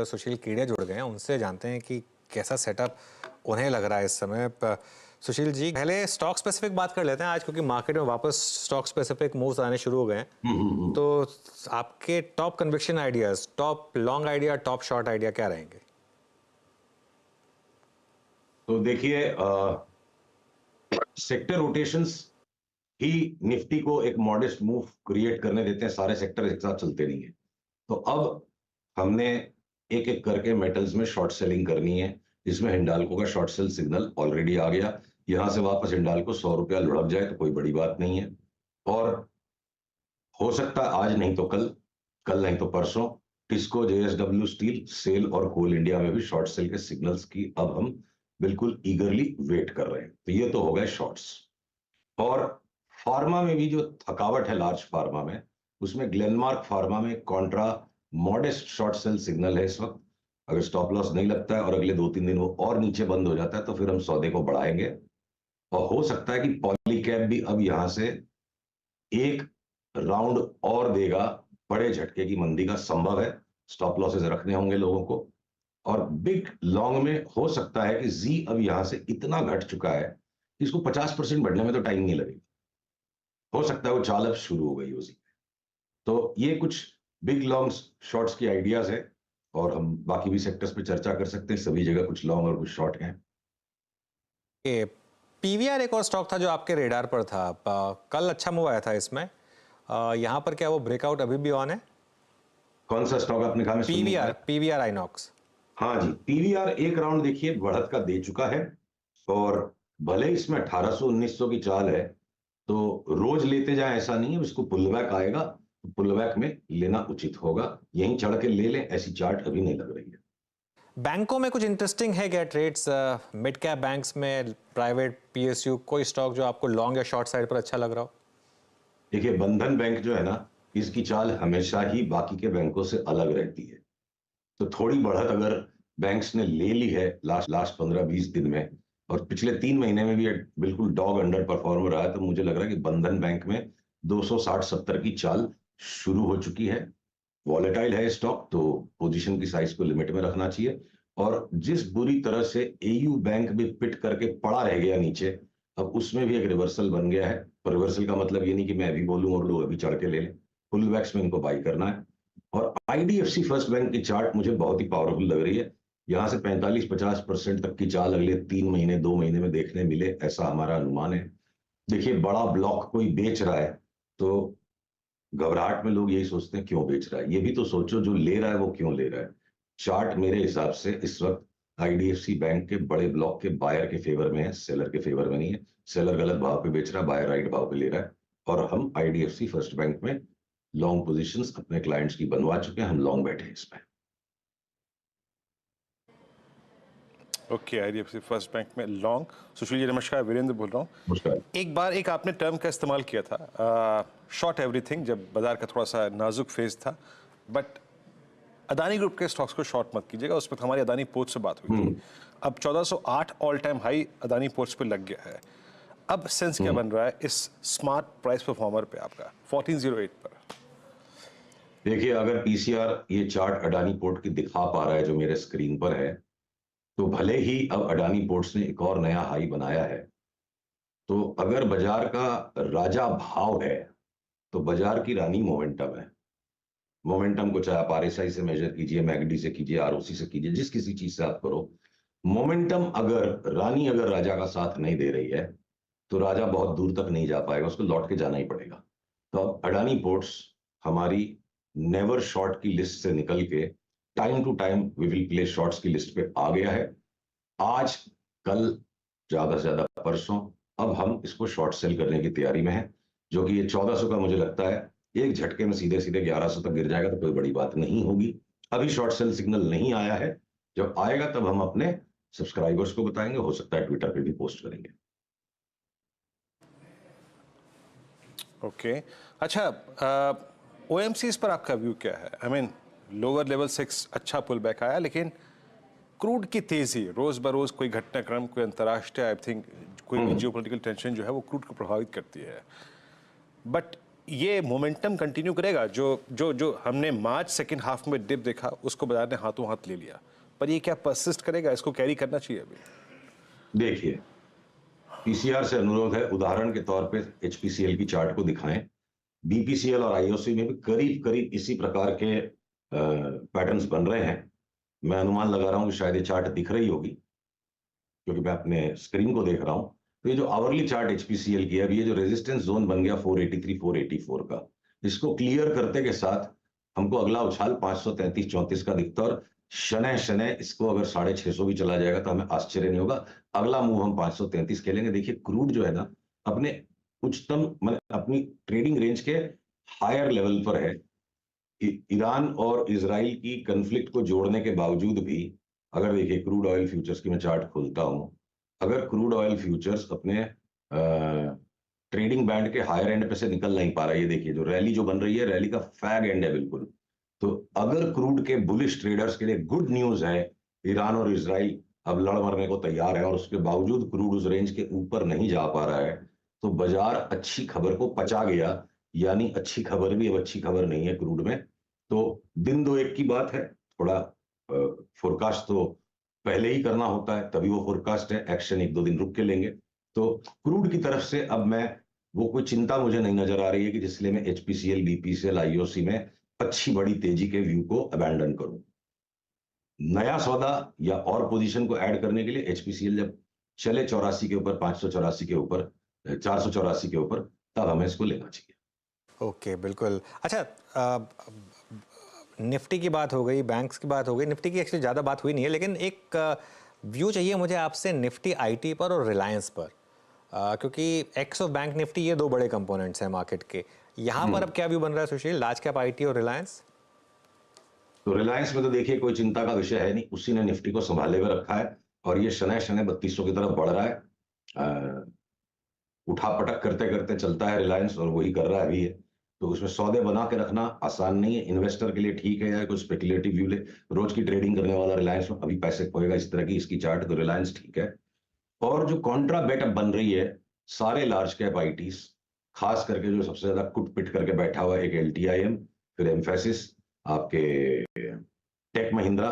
सुशील कीड़े जुड़ गए हैं, उनसे जानते हैं कि कैसा सेटअप उन्हें लग रहा है इस समय। सुशील जी, पहले स्टॉक स्पेसिफिक बात कर लेते हैं आज, क्योंकि मार्केट में वापस स्टॉक स्पेसिफिक मूव्स आने शुरू हो गए हैं। तो आपके top conviction ideas, top long idea, top short idea क्या रहेंगे? तो देखिए, सेक्टर रोटेशंस ही निफ्टी को एक मॉडेस्ट मूव क्रिएट करने देते हैं। सारे सेक्टर एक साथ चलते नहीं है। तो अब हमने एक एक करके मेटल्स में शॉर्ट सेलिंग करनी है, जिसमें हिंडाल्को का शॉर्ट सेल सिग्नल ऑलरेडी आ गया। यहां से वापस हिंडाल्को 100 रुपया लुढ़क जाए तो कोई बड़ी बात नहीं है, और हो सकता है आज नहीं तो कल, कल नहीं तो परसों टिस्को, जेएसडब्ल्यू स्टील, सेल और कोल इंडिया में भी शॉर्ट सेल के सिग्नल्स की अब हम बिल्कुल ईगरली वेट कर रहे हैं। तो ये तो हो गए शॉर्ट्स। और फार्मा में भी जो थकावट है लार्ज फार्मा में, उसमें ग्लेनमार्क फार्मा में Contra modest short cell signal है इस वक्त। अगर स्टॉप लॉस नहीं लगता है और अगले 2-3 दिन वो और नीचे बंद हो जाता है तो फिर हम सौदे को बढ़ाएंगे। और हो सकता है कि पॉलीकैब भी अब यहां से एक राउंड और देगा। बड़े झटके की मंदी का संभव है, स्टॉप लॉसेस रखने होंगे लोगों को। और बिग लॉन्ग में हो सकता है कि जी अब यहां से इतना घट चुका है कि इसको 50% बढ़ने में तो टाइम नहीं लगेगा। हो सकता है वो चाल अब शुरू हो गई उसी। तो ये कुछ बिग लॉन्ग शॉर्ट्स की आइडियाज है, और हम बाकी भी सेक्टर्स पे चर्चा कर सकते हैं। सभी जगह कुछ लॉन्ग और कुछ शॉर्ट हैं। पीवीआर एक और स्टॉक था जो आपके रेडार पर था, कल अच्छा मूव आया था इसमें। यहाँ पर क्या वो ब्रेकआउट अभी भी ऑन है? कौन सा स्टॉक आपने कहा? पीवीआर आइनॉक्स। हाँ जी, पीवीआर एक राउंड देखिए बढ़त का दे चुका है, और भले इसमें 1800-1900 की चाल है, तो रोज लेते जाए ऐसा नहीं है। इसको पुलबैक आएगा तो पुलबैक में लेना उचित होगा। यहीं चढ़ के ले लें, ऐसी चार्ट अभी नहीं लग रही है। बैंकों में कुछ इंटरेस्टिंग है क्या ट्रेड्स? मिड कैप बैंक्स में, प्राइवेट पीएसयू, कोई स्टॉक जो आपको लॉन्ग या शॉर्ट साइड पर अच्छा लग रहा हो? देखिए, बंधन बैंक जो है ना, इसकी चाल हमेशा ही बाकी के बैंकों से अलग रहती है। तो थोड़ी बढ़त अगर बैंक्स ने ले ली है लास्ट लास्ट 15-20 दिन में, और पिछले 3 महीने में भी बिल्कुल डॉग अंडर परफॉर्म रहा है, तो मुझे लग रहा है कि बंधन बैंक में 260-70 की चाल शुरू हो चुकी है। वॉलेटाइल है स्टॉक, तो पोजीशन की साइज को लिमिट में रखना चाहिए। और जिस बुरी तरह से एयू बैंक भी पिट करके पड़ा रह गया नीचे, अब उसमें भी एक रिवर्सल बन गया है। पर रिवर्सल का मतलब ये नहीं कि मैं अभी बोलूं और लोग अभी चढ़ के ले लें। फुल बैक्स में इनको बाई करना है। और आईडीएफसी फर्स्ट बैंक की चार्ट मुझे बहुत ही पावरफुल लग रही है। यहां से 45-50% तक की चाल अगले 3 महीने 2 महीने में देखने मिले, ऐसा हमारा अनुमान है। देखिए, बड़ा ब्लॉक कोई बेच रहा है तो घबराहट में लोग यही सोचते हैं क्यों बेच रहा है। ये भी तो सोचो जो ले रहा है वो क्यों ले रहा है। चार्ट मेरे हिसाब से इस वक्त आईडीएफसी बैंक के बड़े ब्लॉक के बायर के फेवर में है, सेलर के फेवर में नहीं है। सेलर गलत भाव पे बेच रहा है, बायर राइट भाव पे ले रहा है। और हम आईडीएफसी फर्स्ट बैंक में लॉन्ग पोजीशंस अपने क्लाइंट्स की बनवा चुके हैं। हम लॉन्ग बैठे हैं इसमें। ओके, आईडीएफसी फर्स्ट बैंक में लॉन्ग। सुशील जी नमस्कार, वीरेंद्र बोल रहा हूँ। नमस्कार। एक बार एक आपने टर्म का इस्तेमाल किया था, शॉर्ट एवरीथिंग, जब बाजार का थोड़ा सा नाजुक फेज था। बट अदानी ग्रुप के स्टॉक्स को शॉर्ट मत कीजिएगा, उस वक्त हमारी अदानी पोर्ट से बात हुई थी। अब 1408 all time high Adani ports पे लग गया है। अब सेंस क्या बन रहा है इस स्मार्ट प्राइस परफॉर्मर पे आपका 1408 पर? देखिए, अगर पीसीआर ये चार्ट अडानी पोर्ट की दिखा पा रहा है जो मेरे स्क्रीन पर है, तो भले ही अब अडानी पोर्ट्स ने एक और नया हाई बनाया है, तो अगर बाजार का राजा भाव है तो बाजार की रानी मोमेंटम है। मोमेंटम को चाहे आप आरएसआई से मेजर कीजिए, मैगडी से कीजिए, आरओसी से कीजिए, जिस किसी चीज से आप करो, मोमेंटम अगर रानी अगर राजा का साथ नहीं दे रही है तो राजा बहुत दूर तक नहीं जा पाएगा, उसको लौट के जाना ही पड़ेगा। तो अब अडानी पोर्ट्स हमारी नेवर शॉर्ट की लिस्ट से निकल के time to time we will play shorts की लिस्ट पे आ गया है। आज, कल, ज्यादा से ज्यादा परसों अब हम इसको शॉर्ट सेल करने की तैयारी में है। जो कि ये 1400 का मुझे लगता है एक झटके में सीधे सीधे 1100 तक गिर जाएगा तो कोई बड़ी बात नहीं होगी। अभी शॉर्ट सेल सिग्नल नहीं आया है, जब आएगा तब हम अपने सब्सक्राइबर्स को बताएंगे। हो सकता है ट्विटर पे भी पोस्ट करेंगे। ओके, अच्छा, ओएमसीज पर आपका व्यू क्या है? आई मीन लोअर लेवल 6 अच्छा पुल बैक आया, लेकिन क्रूड की तेजी रोज बरोज, कोई घटनाक्रम, कोई अंतर्राष्ट्रीय आई थिंक कोई भी जियोपॉलिटिकल टेंशन जो है वो क्रूड को प्रभावित करती है। बट ये मोमेंटम कंटिन्यू करेगा? जो जो जो हमने मार्च सेकंड हाफ में डिप देखा उसको बाजार ने हाथों हाथ ले लिया, पर ये क्या परसिस्ट करेगा? इसको कैरी करना चाहिए अभी? देखिए, पीसीआर से अनुरोध है, उदाहरण के तौर पे एचपीसीएल की चार्ट को दिखाएं। बीपीसीएल और आईओसी में भी करीब करीब इसी प्रकार के पैटर्न्स बन रहे हैं। मैं अनुमान लगा रहा हूं कि शायद ये चार्ट दिख रही होगी, क्योंकि मैं अपने स्क्रीन को देख रहा हूं। तो ये जो आवरली चार्ट एचपीसीएल की है, अभी ये जो रेजिस्टेंस जोन बन गया 483 484 का, इसको क्लियर करते के साथ हमको अगला उछाल 533 34 का दिखता है। और शनय शनय इसको अगर 650 भी चला जाएगा तो हमें आश्चर्य नहीं होगा। अगला मूव हम 533 खेलेंगे। देखिए, क्रूड जो है ना, अपने उच्चतम मतलब अपनी ट्रेडिंग रेंज के हायर लेवल पर है। ईरान और इजराइल की कन्फ्लिक्ट को जोड़ने के बावजूद भी, अगर देखिए क्रूड ऑयल फ्यूचर्स की मैं चार्ट खोलता हूं, अगर क्रूड ऑयल फ्यूचर्स अपने ट्रेडिंग बैंड के हायर एंड पे से निकल नहीं पा रहा है, ये देखिए जो रैली जो बन रही है, रैली का फैग एंड है बिल्कुल। तो अगर क्रूड के बुलिश ट्रेडर्स के लिए गुड न्यूज है, ईरान और इजराइल अब लड़ मरने को तैयार है और उसके बावजूद क्रूड उस रेंज के ऊपर नहीं जा पा रहा है, तो बाजार अच्छी खबर को पचा गया। यानी अच्छी खबर भी अब अच्छी खबर नहीं है क्रूड में। तो दिन दो एक की बात है, थोड़ा फोरकास्ट तो पहले ही करना होता है, तभी वो फोरकास्ट है। एक्शन एक दो दिन रुक के लेंगे। तो क्रूड की तरफ से अब मैं वो कोई चिंता मुझे नहीं नजर आ रही है कि जिसलिए मैं एचपीसीएल, बीपीसीएल, आईओसी में अच्छी बड़ी तेजी के व्यू को अबैंडन करूं। नया सौदा या और पोजीशन को ऐड करने के लिए एचपीसीएल जब चले 84 के ऊपर, 584 के ऊपर, 484 के ऊपर, तब हमें इसको लेना चाहिए। ओके, बिल्कुल। अच्छा, निफ्टी की बात हो गई, बैंक्स की बात हो गई, निफ्टी की एक्चुअली ज़्यादा बात हुई नहीं है, लेकिन एक व्यू चाहिए मुझे आपसे निफ्टी आईटी पर और रिलायंस पर, क्योंकि एक्स ऑफ बैंक निफ्टी ये दो बड़े कंपोनेंट्स हैं मार्केट के। यहाँ पर अब क्या व्यू बन रहा है सुशील, लार्ज कैप आईटी और रिलायंस? तो रिलायंस में तो देखिए कोई चिंता का विषय है नहीं, उसी ने निफ्टी को संभाले हुए रखा है और ये शनय शनय 3200 की तरफ बढ़ रहा है। उठा पटक करते करते चलता है रिलायंस, और वही कर रहा है अभी है। तो उसमें सौदे बना के रखना आसान नहीं है। इन्वेस्टर के लिए ठीक है, या कोई स्पेकुलेटिव व्यू ले, रोज की ट्रेडिंग करने वाला रिलायंस में अभी पैसे खोएगा इस तरह की इसकी चार्ट, तो रिलायंस ठीक है। और जो कॉन्ट्रा बेट अब बन रही है, सारे लार्ज कैप आईटीज, खास करके जो सबसे ज्यादा कुट पिट करके बैठा हुआ है, एक एलटीआईएम, फिर एम्फेसिस, आपके टेक महिंद्रा,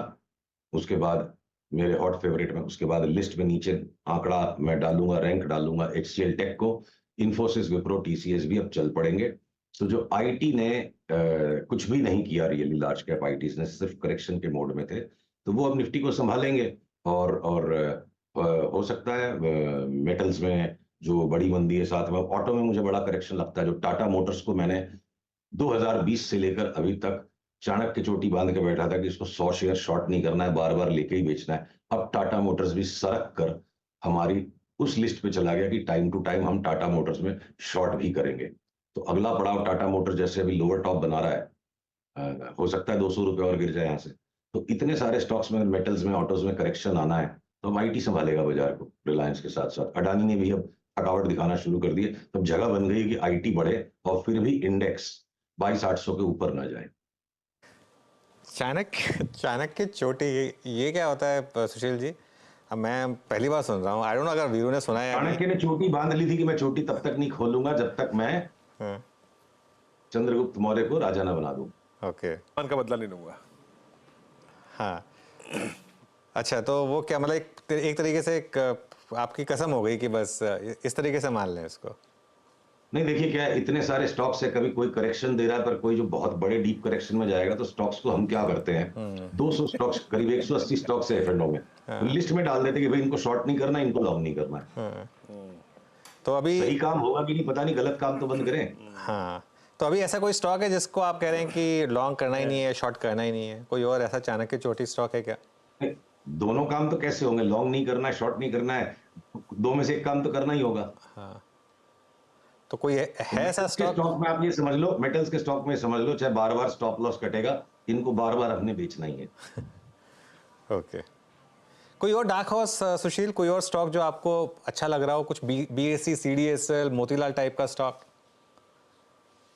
उसके बाद मेरे हॉट फेवरेट में, उसके बाद लिस्ट में नीचे आंकड़ा मैं डालूंगा, रैंक डालूंगा एचसीएल टेक को, इन्फोसिस, विप्रो, टीसीएस भी अब चल पड़ेंगे। तो जो आईटी ने कुछ भी नहीं किया रियली, लार्ज कैप आईटीज ने सिर्फ करेक्शन के मोड में थे, तो वो अब निफ्टी को संभालेंगे। और हो सकता है मेटल्स में जो बड़ी मंदी है, साथ में ऑटो में मुझे बड़ा करेक्शन लगता है। जो टाटा मोटर्स को मैंने 2020 से लेकर अभी तक चाणक्य चोटी बांध के बैठा था कि इसको 100 शेयर शॉर्ट नहीं करना है, बार बार लेके ही बेचना है, अब टाटा मोटर्स भी सरक कर हमारी उस लिस्ट पे चला गया कि टाइम टू टाइम हम टाटा मोटर्स में शॉर्ट भी करेंगे। तो अगला पड़ाव टाटा मोटर्स जैसे अभी लोअर टॉप बना रहा है, हो सकता है 200 रुपए और गिर जाए यहाँ से। तो इतने सारे स्टॉक्स में, मेटल्स में, ऑटोज में करेक्शन आना है, तो अब आईटी संभालेगा बाजार को रिलायंस के साथ साथ। अडानी ने भी अब थकावट दिखाना शुरू कर दी है, तब जगह बन गई कि आईटी बढ़े और फिर भी इंडेक्स 22,800 के ऊपर ना जाए। चाणक्य चोटी, ये क्या होता है सुशील जी? अब मैं पहली बार सुन रहा हूँ। आई डोंट नो अगर वीरू ने सुना है। चाणक्य ने चोटी बांध ली थी कि मैं चोटी तब तक नहीं खोलूंगा जब तक मैं चंद्रगुप्त मौर्य को राजा ना बना दूं। ओके, मन का बदला नहीं लूंगा। हाँ। अच्छा, तो वो क्या मतलब एक तरीके से आपकी कसम हो गई कि बस इस तरीके से मान लें इसको? नहीं, देखिए क्या है, इतने सारे स्टॉक्स है, कभी कोई करेक्शन दे रहा है, पर कोई जो बहुत बड़े डीप करेक्शन में जाएगा तो स्टॉक्स को हम क्या करते हैं, 200 स्टॉक्स, करीब 180 स्टॉक्स है एफएनओ में, तो लिस्ट में डाल देते कि भाई इनको शॉर्ट नहीं करना, इनको लॉन्ग नहीं करना है। तो अभी सही काम होगा कि नहीं पता नहीं, गलत काम तो बंद करें। हाँ, तो अभी ऐसा कोई स्टॉक है जिसको आप कह रहे हैं कि लॉन्ग करना ही नहीं है, शॉर्ट करना ही नहीं है? कोई और ऐसा चाणक्य चोटी स्टॉक है क्या? दोनों काम तो कैसे होंगे? लॉन्ग नहीं करना है, शॉर्ट नहीं करना है, दो में से एक काम तो करना ही होगा। हाँ, तो कोई है ऐसा स्टॉक में आप ये समझ लो, मेटल्स के स्टॉक में समझ लो, चाहे बार बार स्टॉप लॉस कटेगा, इनको बार बार अपने बेचना ही है। ओके, कोई और डार्क हॉर्स सुशील, कोई और स्टॉक जो आपको अच्छा लग रहा हो? कुछ बीएसई, सीडीएसएल, मोतीलाल टाइप का स्टॉक?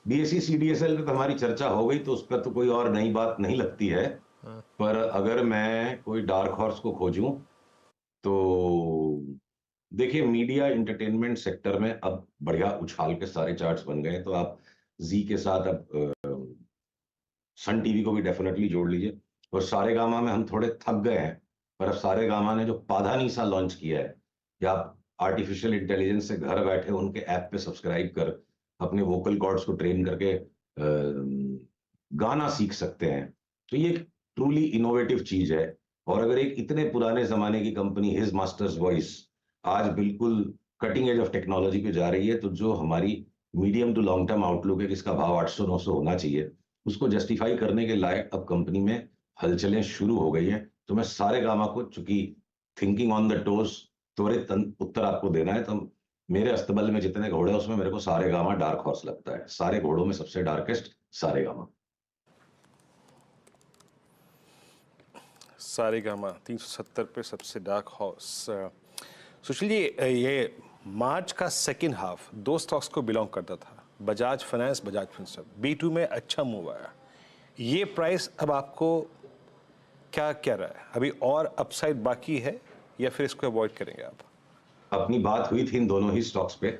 बीएसई, सीडीएसएल पे तो हमारी चर्चा हो गई, तो उस पर तो कोई और नई बात नहीं लगती है। पर अगर मैं कोई डार्क हॉर्स को खोजूं तो देखिए, मीडिया एंटरटेनमेंट सेक्टर में अब बढ़िया उछाल के सारे चार्ट्स बन गए। तो आप जी के साथ अब सन टीवी को भी डेफिनेटली जोड़ लीजिए। और सारेगामा में हम थोड़े थक गए हैं, पर अब सारेगामा ने जो पाधानीसा लॉन्च किया है कि आप आर्टिफिशियल इंटेलिजेंस से घर बैठे उनके ऐप पे सब्सक्राइब कर अपने वोकल कॉर्ड्स को ट्रेन करके गाना सीख सकते हैं, तो ये ट्रूली इनोवेटिव चीज है। और अगर एक इतने पुराने जमाने की कंपनी हिज मास्टर्स वॉइस आज बिल्कुल कटिंग एज ऑफ टेक्नोलॉजी पे जा रही है, तो जो हमारी medium to long term outlook है कि इसका भाव 800-900 होना चाहिए, उसको जस्टिफाई करने के लायक अब कंपनी में हलचलें शुरू हो गई हैं। तो मैं सारेगामा को, चूंकि थिंकिंग ऑन द टोज, त्वरित उत्तर आपको देना है, तो मेरे अस्तबल में जितने घोड़े हैं उसमें मेरे को सारेगामा डार्क हॉर्स लगता है। सारे घोड़ों में सबसे डार्केस्ट सारेगामा। सारेगामा 370 पे सबसे डार्क हॉर्स। सुशील जी, ये मार्च का सेकेंड हाफ दो स्टॉक्स को बिलोंग करता था, Bajaj finance, Bajaj Finserv. B2 में अच्छा मूव आया। ये प्राइस अब आपको क्या क्या रहा है? अभी और अपसाइड बाकी है या फिर इसको अवॉइड करेंगे आप? अपनी बात हुई थी इन दोनों ही स्टॉक्स पे,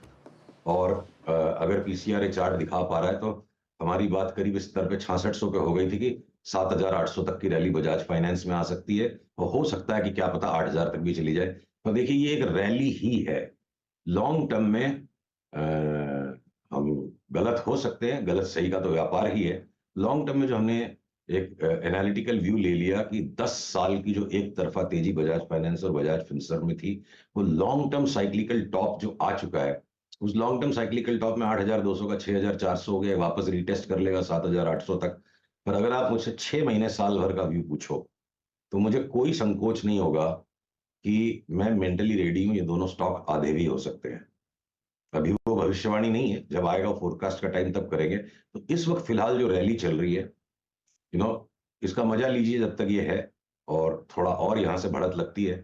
और अगर पीसीआर चार्ट दिखा पा रहा है तो हमारी बात करीब इस स्तर पे 6600 पे हो गई थी कि 7800 तक की रैली बजाज फाइनेंस में आ सकती है, और हो सकता है कि क्या पता 8000 तक भी चली जाए। तो देखिए, ये एक रैली ही है। लॉन्ग टर्म में हम गलत हो सकते हैं, गलत सही का तो व्यापार ही है। लॉन्ग टर्म में जो हमने एक एनालिटिकल व्यू ले लिया कि 10 साल की जो एक तरफा तेजी बजाज फाइनेंस और बजाज फिनसर्व में थी, वो लॉन्ग टर्म साइक्लिकल टॉप जो आ चुका है, उस लॉन्ग टर्म साइक्लिकल टॉप में 8200 का 6400 हो गया, वापस रिटेस्ट कर लेगा 7800 तक। पर अगर आप मुझसे 6 महीने साल भर का व्यू पूछो, तो मुझे कोई संकोच नहीं होगा कि मैं मेंटली रेडी हूं, ये दोनों स्टॉक आधे भी हो सकते हैं। अभी वो भविष्यवाणी नहीं है, जब आएगा फोरकास्ट का टाइम तब करेंगे। तो इस वक्त फिलहाल जो रैली चल रही है, इसका मजा लीजिए जब तक ये है, और थोड़ा और यहां से बढ़त लगती है।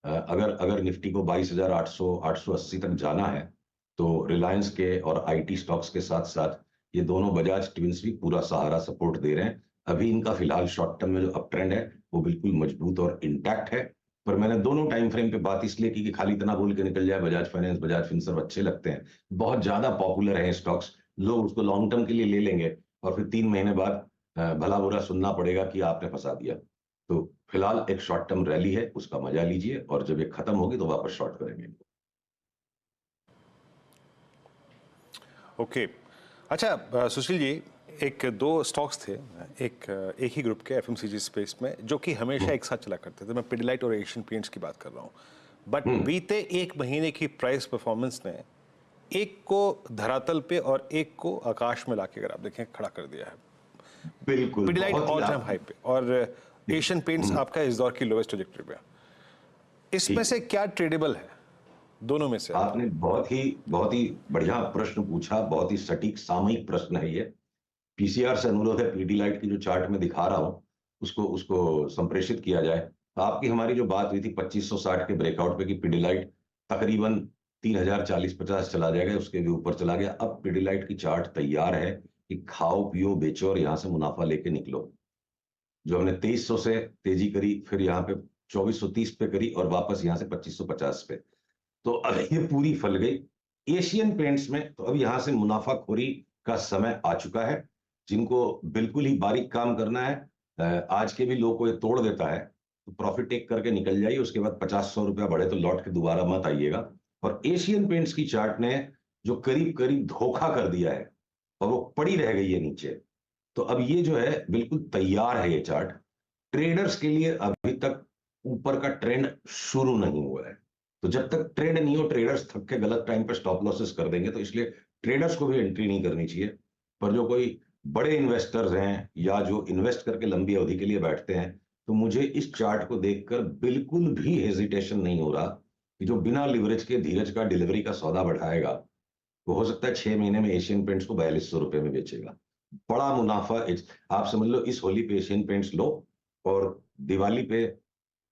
अगर निफ्टी को 22,800 880 तक जाना है, तो रिलायंस के और आईटी स्टॉक्स के साथ साथ ये दोनों बजाज ट्विंस भी पूरा सहारा सपोर्ट दे रहे हैं। अभी इनका फिलहाल शॉर्ट टर्म में जो अप ट्रेंड है वो बिल्कुल मजबूत और इंटैक्ट है। पर मैंने दोनों टाइम फ्रेम पे बात इसलिए की कि खाली इतना बोल के निकल जाए बजाज फाइनेंस, बजाज फिनसर्व अच्छे लगते हैं, बहुत ज्यादा पॉपुलर है स्टॉक्स, लोग उसको लॉन्ग टर्म के लिए ले लेंगे, और फिर 3 महीने बाद भला बुरा सुनना पड़ेगा कि आपने फंसा दिया। तो फिलहाल एक शॉर्ट टर्म रैली है, उसका मजा लीजिए, और जब ये खत्म होगी तो वापस शॉर्ट करेंगे। ओके। अच्छा सुशील जी, एक दो स्टॉक्स थे एक ही ग्रुप के एफएमसीजी स्पेस में जो कि हमेशा एक साथ चला करते थे। मैं पिडिलाइट और एशियन पेंट्स की बात कर रहा हूँ। बट बीते एक महीने की प्राइस परफॉर्मेंस ने एक को धरातल पे और एक को आकाश में लाके, अगर आप देखें, खड़ा कर दिया है। बिल्कुल, पिडिलाइट ऑल टाइम हाई पे और एशियन पेंट्स आपका इस दौर की लोवेस्ट ट्रैजेक्टरी पे। इसमें से क्या ट्रेडेबल है दोनों में से? आपने बहुत ही बढ़िया प्रश्न पूछा, बहुत ही सटीक सामयिक प्रश्न है ये। पीसीआर से अनुरोध है पिडिलाइट की जो चार्ट में दिखा रहा हूं उसको संप्रेषित किया जाए। आपकी हमारी जो बात हुई थी 2560 के ब्रेकआउट पे कि पिडिलाइट तकरीबन 3040-50 चला जाएगा, उसके भी ऊपर चला गया। अब पिडिलाइट की चार्ट तैयार है कि खाओ पियो बेचो और यहां से मुनाफा लेके निकलो। जो हमने 2300 से तेजी करी, फिर यहाँ पे 2430 पे करी, और वापस यहां से 2550 पे, तो अब ये पूरी फल गई। एशियन पेंट्स में तो अब यहां से मुनाफाखोरी का समय आ चुका है। जिनको बिल्कुल ही बारीक काम करना है, आज के भी लोग को ये तोड़ देता है, तो प्रॉफिट टेक करके निकल जाइए। उसके बाद 50-100 रुपया बढ़े तो लौट के दोबारा मत आइएगा। और एशियन पेंट्स की चार्ट ने जो करीब करीब धोखा कर दिया है, और वो पड़ी रह गई है नीचे, तो अब ये जो है बिल्कुल तैयार है ये चार्ट ट्रेडर्स के लिए। अभी तक ऊपर का ट्रेंड शुरू नहीं हुआ है, तो जब तक ट्रेंड नहीं हो, ट्रेडर्स थक के गलत टाइम पे स्टॉप लॉसेस कर देंगे, तो इसलिए ट्रेडर्स को भी एंट्री नहीं करनी चाहिए। पर जो कोई बड़े इन्वेस्टर्स हैं या जो इन्वेस्ट करके लंबी अवधि के लिए बैठते हैं, तो मुझे इस चार्ट को देखकर बिल्कुल भी हेजिटेशन नहीं हो रहा कि जो बिना लिवरेज के धीरज का डिलीवरी का सौदा बढ़ाएगा, वो हो सकता है 6 महीने में एशियन पेंट्स को 4200 रुपए में बेचेगा। बड़ा मुनाफा आप समझ लो, इस होली पे एशियन पेंट्स लो, और दिवाली पे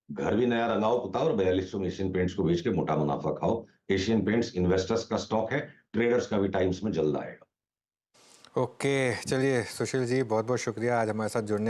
घर भी नया रंगाओ पुताओ, और 4200 में एशियन पेंट्स को बेच के मोटा मुनाफा खाओ। एशियन पेंट्स इन्वेस्टर्स का स्टॉक है, ट्रेडर्स का भी टाइम्स में जल्द आएगा। ओके, चलिए सुशील जी, बहुत बहुत शुक्रिया आज हमारे साथ जुड़ने